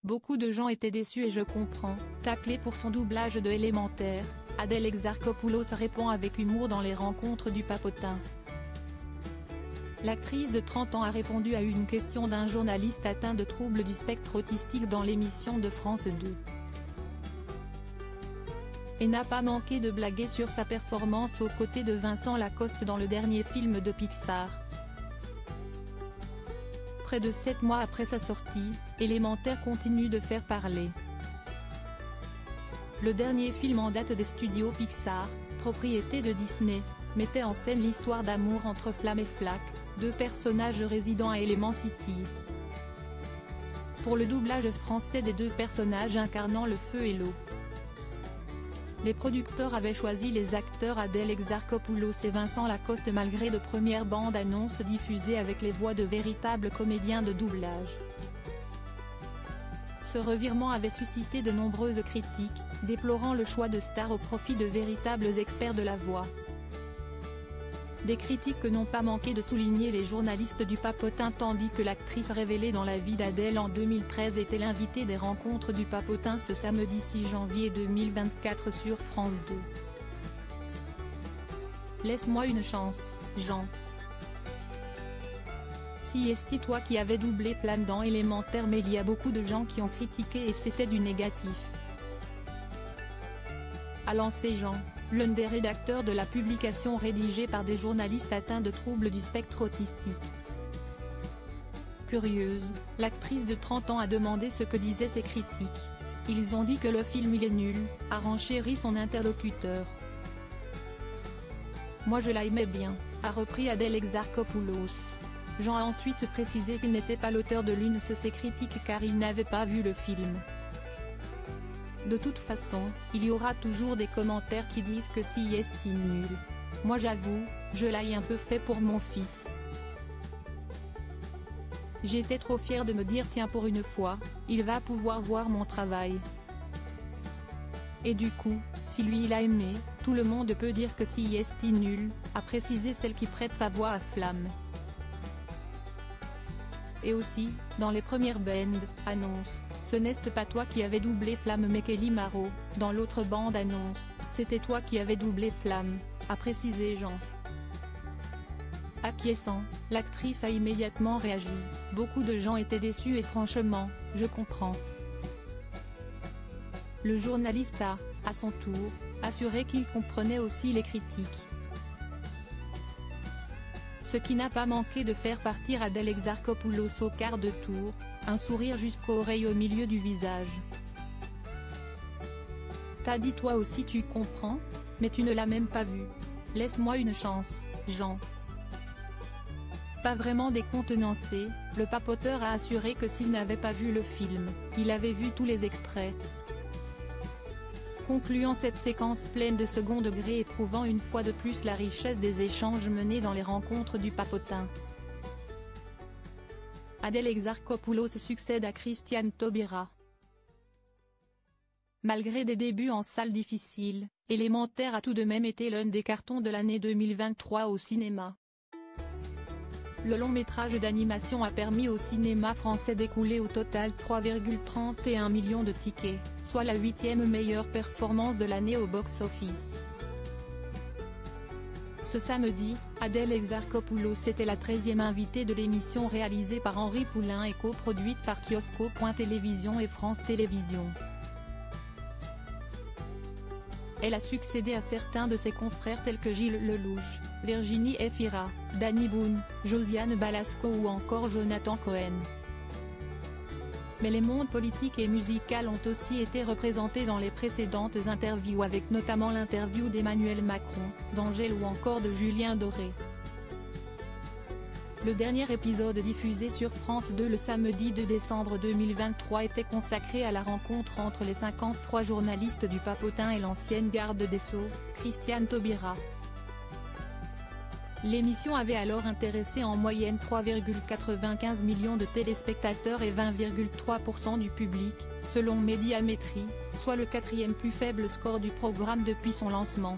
Beaucoup de gens étaient déçus et je comprends. Taclée pour son doublage de Élémentaire, Adèle Exarchopoulos répond avec humour dans les rencontres du Papotin. L'actrice de 30 ans a répondu à une question d'un journaliste atteint de troubles du spectre autistique dans l'émission de France 2. Et n'a pas manqué de blaguer sur sa performance aux côtés de Vincent Lacoste dans le dernier film de Pixar. Près de 7 mois après sa sortie, Élémentaire continue de faire parler. Le dernier film en date des studios Pixar, propriété de Disney, mettait en scène l'histoire d'amour entre Flamme et Flaque, deux personnages résidant à Element City. Pour le doublage français des deux personnages incarnant le feu et l'eau, les producteurs avaient choisi les acteurs Adèle Exarchopoulos et Vincent Lacoste malgré de premières bandes-annonces diffusées avec les voix de véritables comédiens de doublage. Ce revirement avait suscité de nombreuses critiques, déplorant le choix de stars au profit de véritables experts de la voix. Des critiques que n'ont pas manqué de souligner les journalistes du Papotin tandis que l'actrice révélée dans la vie d'Adèle en 2013 était l'invitée des rencontres du Papotin ce samedi 6 janvier 2024 sur France 2. Laisse-moi une chance, Jean. Si est-ce toi qui avais doublé Flamme dans Élémentaire mais il y a beaucoup de gens qui ont critiqué et c'était du négatif. A lancé Jean, l'un des rédacteurs de la publication rédigée par des journalistes atteints de troubles du spectre autistique. Curieuse, l'actrice de 30 ans a demandé ce que disaient ses critiques. Ils ont dit que le film il est nul, a renchéri son interlocuteur. Moi je l'aimais bien, a repris Adèle Exarchopoulos. Jean a ensuite précisé qu'il n'était pas l'auteur de l'une de ces critiques car il n'avait pas vu le film. De toute façon, il y aura toujours des commentaires qui disent que si est nul. Moi j'avoue, je l'ai un peu fait pour mon fils. J'étais trop fière de me dire tiens pour une fois, il va pouvoir voir mon travail. Et du coup, si lui il a aimé, tout le monde peut dire que si est nul, a précisé celle qui prête sa voix à Flamme. Et aussi, dans les premières bandes-annonces, ce n'est pas toi qui avais doublé Flamme mais Kelly Marot, dans l'autre bande-annonce, c'était toi qui avais doublé Flamme, a précisé Jean. Acquiesçant, l'actrice a immédiatement réagi, beaucoup de gens étaient déçus et franchement, je comprends. Le journaliste a, à son tour, assuré qu'il comprenait aussi les critiques. Ce qui n'a pas manqué de faire partir Adèle Exarchopoulos au quart de tour, un sourire jusqu'aux oreilles au milieu du visage. T'as dit toi aussi tu comprends, mais tu ne l'as même pas vu. Laisse-moi une chance, Jean. Pas vraiment décontenancé, le papoteur a assuré que s'il n'avait pas vu le film, il avait vu tous les extraits. Concluant cette séquence pleine de second degré et prouvant une fois de plus la richesse des échanges menés dans les rencontres du Papotin. Adèle Exarchopoulos succède à Christiane Taubira. Malgré des débuts en salle difficiles, Élémentaire a tout de même été l'un des cartons de l'année 2023 au cinéma. Le long métrage d'animation a permis au cinéma français d'écouler au total 3,31 millions de tickets, soit la 8e meilleure performance de l'année au box-office. Ce samedi, Adèle Exarchopoulos était la 13e invitée de l'émission réalisée par Henri Poulain et coproduite par Kiosco.Télévision et France Télévisions. Elle a succédé à certains de ses confrères tels que Gilles Lelouch, Virginie Efira, Danny Boone, Josiane Balasco ou encore Jonathan Cohen. Mais les mondes politiques et musicaux ont aussi été représentés dans les précédentes interviews avec notamment l'interview d'Emmanuel Macron, d'Angèle ou encore de Julien Doré. Le dernier épisode diffusé sur France 2 le samedi 2 décembre 2023 était consacré à la rencontre entre les 53 journalistes du Papotin et l'ancienne garde des Sceaux, Christiane Taubira. L'émission avait alors intéressé en moyenne 3,95 millions de téléspectateurs et 20,3% du public, selon Médiamétrie, soit le 4e plus faible score du programme depuis son lancement.